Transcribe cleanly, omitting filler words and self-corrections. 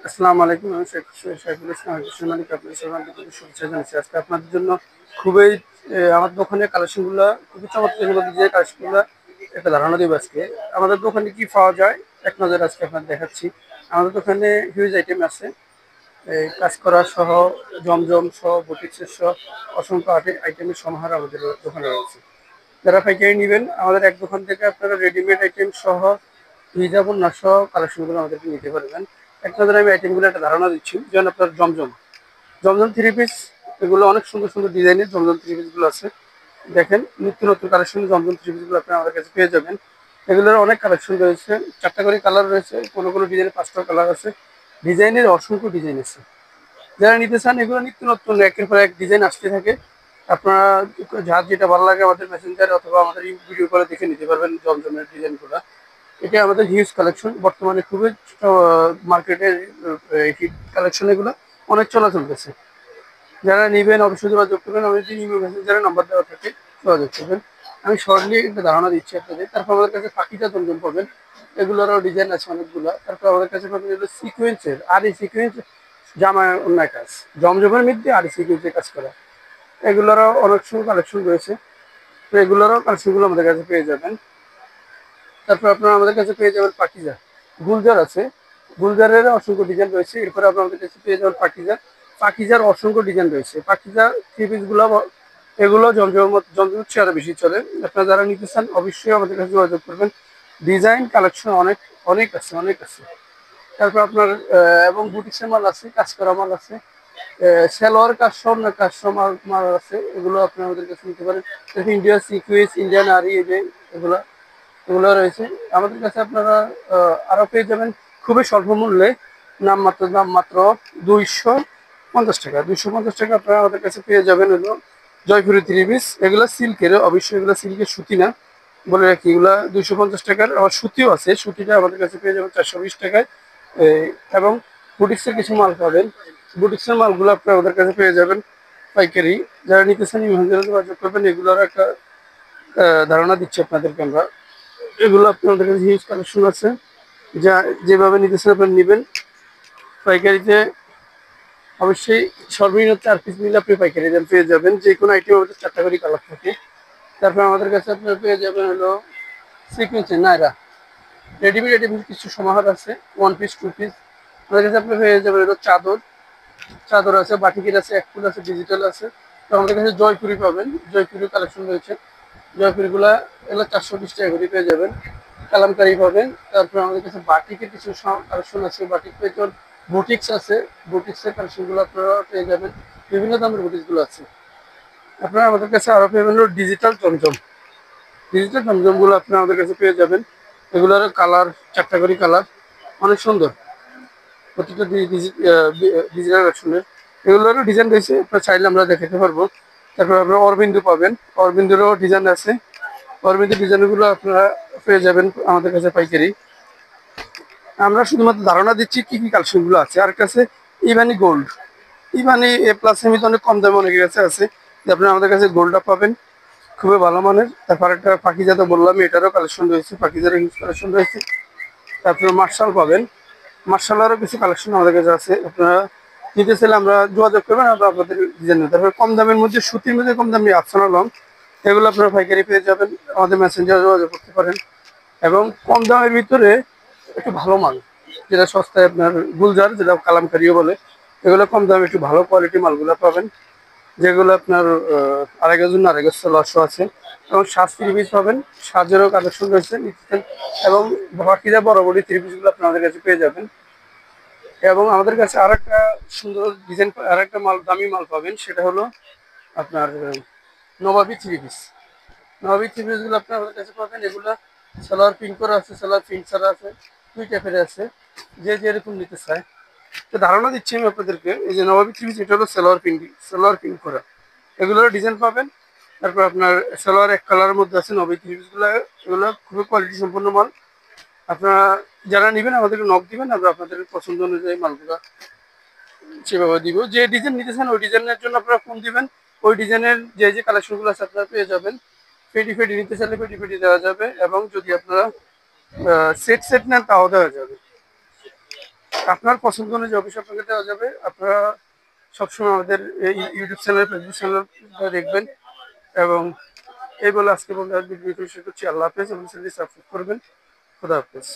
আসসালামু আলাইকুম। আমি সাইফুল ইসলাম হাফিজ মালিক আপনাদের সবাইকে শুভেচ্ছা জানাচ্ছি। আজকে আপনাদের জন্য খুবই আমার দোকানের কালেকশনগুলো খুবই চমৎকার যে কালেকশনগুলো একটা ধারণা দেবো আজকে। আমাদের দোকানে কি পাওয়া যায় এক নজর আজকে আপনাদের দেখাচ্ছি। আমাদের দোকানে হিউজ আইটেম আছে, এই কাজ করা সহ, জমজম সহ, বুটিক্সের সহ অসংখ্য আইটেমের সমাহার আমাদের দোকানে রয়েছে। যারা পাইকারি নেবেন আমাদের এক দোকান থেকে আপনারা রেডিমেড আইটেম সহ হিজাব ও সহ কালেকশনগুলো আমাদেরকে নিতে পারবেন। এক নজরে আমি আইটেমগুলো একটা ধারণা দিচ্ছি। যেমন আপনার জমজম জমজম থ্রি পিস, এগুলো অনেক সুন্দর সুন্দর ডিজাইনের জমজম থ্রি পিসগুলো আছে। দেখেন নিত্য নতুন কালেকশন জমজম থ্রি পিসগুলো আপনি আমাদের কাছে পেয়ে যাবেন। এগুলোর অনেক কালেকশন রয়েছে, 4টা করে কালার রয়েছে, কোনো কোনো ডিজাইনের 5টা কালার আছে, ডিজাইনের অসংখ্য ডিজাইন আছে। যারা নিতে চান এগুলো নিত্য নতুন একের পর এক ডিজাইন আসতে থাকে। আপনারা যার যেটা ভালো লাগে আমাদের মেসেঞ্জারে অথবা আমাদের ভিডিও করে দেখে নিতে পারবেন জমজমের ডিজাইনগুলো। এটা আমাদের হিউজ কালেকশন, বর্তমানে খুবই মার্কেটের হিট কালেকশন, এগুলো অনেক চলা চলতেছে। যারা নেবেন অবশ্যই যোগাযোগ করবেন, আমাদের যে ইমেল মেসেঞ্জারে নাম্বার দেওয়া থাকে যোগাযোগ করবেন। আমি শর্টলি একটা ধারণা দিচ্ছি আপনাদের। তারপর আমাদের কাছে পাখিটা জমজম পাবেন, এগুলোরও ডিজাইন আছে অনেকগুলো। তারপর আমাদের কাছে পাবেন এগুলো সিকোয়েন্সের, আর এই সিকোয়েন্স জামা অন্যায় কাজ, জমজমের মধ্যে আর এই সিকোয়েন্সের কাজ করা, এগুলোরও অনেক সময় কালেকশন রয়েছে। তো এগুলোরও কালেকশনগুলো আমাদের কাছে পেয়ে যাবেন। তারপর আপনারা আমাদের কাছে পেয়ে যাবেন পাকিজা, গুলজার আছে, গুলজারের অসংখ্য ডিজাইন রয়েছে। এরপরে আপনার আমাদের কাছে পেয়ে যাবেন পাকিজা, পাকিজার অসংখ্য ডিজাইন রয়েছে। পাকিজা থ্রি পিসগুলো এগুলো জমজমের চেয়ে আরো বেশি চলে। আপনারা যারা নিতে চান অবশ্যই আমাদের কাছে যোগাযোগ করবেন। ডিজাইন কালেকশন অনেক অনেক আছে, অনেক আছে। তারপর আপনার এবং বুটিক্সের মাল আছে, কাজ করা মাল আছে, সেলোয়ার কাজ সব না কাজ সব মাল মাল আছে, এগুলো আপনি আমাদের কাছে নিতে পারেন। ইন্ডিয়ান সিকুয়েন্স, ইন্ডিয়ান আরি, এই যে এগুলো এগুলো রয়েছে আমাদের কাছে। আপনারা আরো পেয়ে যাবেন খুবই স্বল্প মূল্যে, নাম মাত্র 250 টাকা। 250 টাকা আপনারা আমাদের কাছে পেয়ে যাবেন হলো জয়পুরি থ্রি পিস। এগুলো সিল্কের, অবশ্যই এগুলো সিল্কের, সুতি না বলে রাখি। এগুলা 250 টাকার, আবার সুতিও আছে, সুতিটা আমাদের কাছে পেয়ে যাবেন 420 টাকায়। এবং বুটিক্সের কিছু মাল পাবেন, বুটিক্সের মালগুলো আপনি আমাদের কাছে পেয়ে যাবেন পাইকারি। যারা নিতে চান ইমার্জেন্সি যোগাযোগ করবেন। এগুলোর একটা ধারণা দিচ্ছি আপনাদেরকে আমরা। এগুলো আপনাদের কাছে হিউজ কালেকশন আছে, যা যেভাবে নিতেছেন আপনারা নেবেন। পাইকারিতে অবশ্যই সর্বনিম্ন 4 পিস নিলে আপনি পাইকারি দাম পেয়ে যাবেন। যে কোনো আইটেম আমাদের 4টা করে কালার থাকে। তারপর আমাদের কাছে আপনারা পেয়ে যাবেন হলো সিকুয়েন্সের নায়রা, রেডিমেড কিছু সমাহার আছে, 1 পিস 2 পিস। আমাদের কাছে আপনি পেয়ে যাবেন হলো চাদর, চাদর আছে, বাটিকের আছে, এক ফুল আছে, ডিজিটাল আছে। তো আমাদের কাছে জয়পুরি পাবেন, জয়পুরি কালেকশন রয়েছে। জয়পুরিগুলা এগুলো 420 টাকা করে পেয়ে যাবেন। কালামকারি পাবেন। তারপরে আমাদের কাছে বাটিকের কিছু কালেকশন আছে, বাটিক পেয়ে যাবেন। বুটিক্স আছে, বুটিক্সের কালেকশনগুলো আপনারা পেয়ে যাবেন। বিভিন্ন দামের বুটিক্সগুলো আছে। আপনারা আমাদের কাছে আরো পেয়ে যাবেন ডিজিটাল জমজম, ডিজিটাল জমজমগুলো আপনারা আমাদের কাছে পেয়ে যাবেন। এগুলোর কালার 4টা করে কালার, অনেক সুন্দর প্রতিটা ডিজিটাল ভার্সনের। এগুলোরও ডিজাইন রয়েছে, আপনার চাইলে আমরা দেখাতে পারবো। তারপর আপনার অরবিন্দু পাবেন, অরবিন্দুরও ডিজাইন আছে। অরবিন্দু ডিজাইনগুলো আপনারা পেয়ে যাবেন আমাদের কাছে পাইকারি। আমরা শুধুমাত্র ধারণা দিচ্ছি কি কি কালেকশনগুলো আছে। আর কাছে ইভানি গোল্ড, ইভানি এ প্লাস এমনি অনেক কম দামে অনেকের কাছে আছে, যে আপনারা আমাদের কাছে গোল্ডটা পাবেন খুবই ভালো মানের। তারপর একটা পাখিজা তো বললাম, এটারও কালেকশন রয়েছে, পাখিজারও হিউজ কালেকশন রয়েছে। তারপরে মার্শাল পাবেন, মার্শালেরও কিছু কালেকশন আমাদের কাছে আছে। আপনারা নিতে চাইলে আমরা যোগাযোগ করবেন, আমরা আপনাদের ডিজাইন নেব। তারপরে কম দামের মধ্যে, সুতির মধ্যে কম দামি আফসানা লং, এগুলো আপনারা পাইকারি পেয়ে যাবেন, আমাদের মেসেঞ্জারে যোগাযোগ করতে পারেন। এবং কম দামের ভিতরে একটু ভালো মাল, যেটা সস্তায়, আপনার গুলজার যেটা কালামকারিও বলে, এগুলো কম দামে একটু ভালো কোয়ালিটি মালগুলো পাবেন, যেগুলো আপনার 2.5 গজ 2.5 গজ লসও আছে। এবং সাজ থ্রি পিস পাবেন, সাজেরও কালেকশন রয়েছে নিচ্ছেন। এবং বাকিরা বড় বড় থ্রি পিসগুলো আপনি আমাদের কাছে পেয়ে যাবেন। এবং আমাদের কাছে আর একটা সুন্দর ডিজাইন, আর একটা মাল, দামি মাল পাবেন, সেটা হলো আপনার নবাবী থ্রি পিস। নবাবী থ্রি পিসগুলো আপনি আমাদের কাছে পাবেন। এগুলো সালোয়ার প্রিন্ট করা আছে, সালোয়ার প্রিন্ট ছাড়া আছে, 2 টাইপের আছে, যে যেরকম নিতে চায়। তো ধারণা দিচ্ছি আমি আপনাদেরকে, এই যে নবাবী থ্রি পিস, এটা হলো সালোয়ার প্রিন্ট করা, এগুলোর ডিজাইন পাবেন। তারপর আপনার সালোয়ার এক কালারের মধ্যে আছে নবাবী থ্রি পিসগুলো, এগুলো খুবই কোয়ালিটি সম্পন্ন মাল। আপনারা যারা নেবেন আমাদেরকে নক দিবেন, আমরা আপনাদের পছন্দ অনুযায়ী মালগুলো সেভাবে দিব। যে ডিজাইন নিতে চান ওই ডিজাইনের জন্য আপনারা ফোন দিবেন, ওই ডিজাইনের যে যে কালেকশনগুলো আছে আপনারা পেয়ে যাবেন। পেটি ফেটি নিতে চাইলে পেটি ফেটি দেওয়া যাবে, এবং যদি আপনারা সেট নেন তাও দেওয়া যাবে। আপনার পছন্দ অনুযায়ী অফিস আপনাকে দেওয়া যাবে। আপনারা সবসময় আমাদের এই ইউটিউব চ্যানেল, ফেসবুক চ্যানেল দেখবেন এবং এই বলে আজকে বন্ধু ভিডিও শেষ করছি। আল্লাহ হাফেজ এবং চ্যানেলটি সাবস্ক্রাইব করবেন। খুদা হাফেজ।